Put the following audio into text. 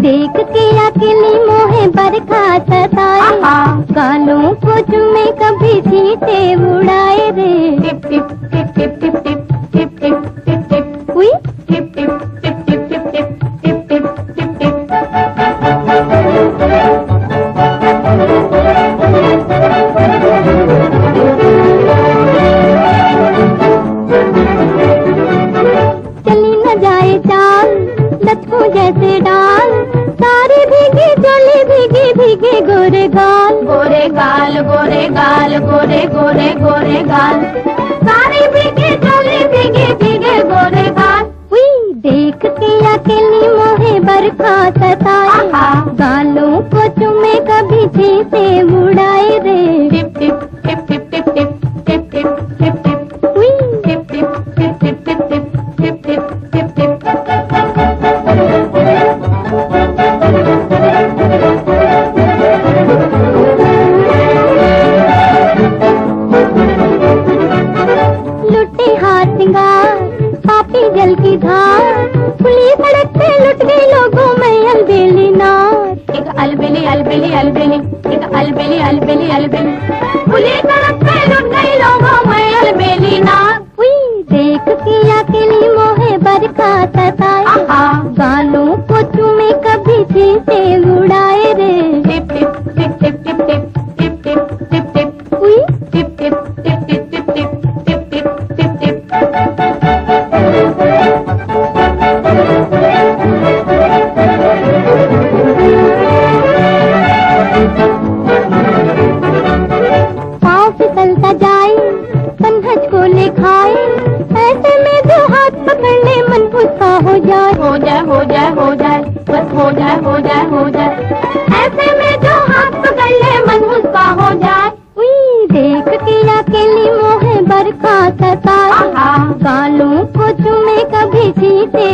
देख के अकेली मोहे बरखा सताए, गालों को चुमे कभी छींटे उड़ाए रे। टिप टिप टिप टिप टिप टिप टिप टिप टिप टिप हुई टिप टिप टिप टिप टिप टिप टिप टिप टिप टिप। चली न जाए चाल लचकों जैसे डाल, सारी भीगी चोली भीगी भीगे गोरे गाल। गोरे गाल गोरे गाल गोरे गोरे गोरे गाल, सारी भीगी चोली भीगे भीगे गोरे गाल। हुई देख के अकेली मोहे बरखा सताए, गालों को चुमे कभी छींटे उड़ाए रे। टिप टिप टिप टिप टिप टिप टिप टिप टिप टिप हुई टिप टिप टिप टिप टिप टिप टिप टिप टिप। लुटे हाथ सिंगार पापी जल की धार, खुली सड़क पे लुट गई लोगों में अलबेली नार। एक अलबेली अलबेली अलबेली एक अलबेली अलबेली अलबेली, खुली सड़क पे लुट गई लोगों में अलबेली नार। हुई देख के अकेली मोहे बरखा सताए, गालों को चुमे कभी छींटे उड़ाए रे। टिप टिप टिप टिप टिप टिप टिप टिप टिप टिप हुई टिप टिप टिप टिप टिप टिप टिप टिप टिप टिप। पाँव फिसलता जाए पन्हज को ले खाए, ऐसे में जो हाथ पकड़ने मन उसका हो जाए। हो जाए हो जाए हो जाए बस हो जाए हो जाए हो जाए, ऐसे में जो हाथ पकड़ ले मन उसका हो जाए। उई देख के अकेली मोहे बरखा सताए, गालों को चुमे कभी छींटे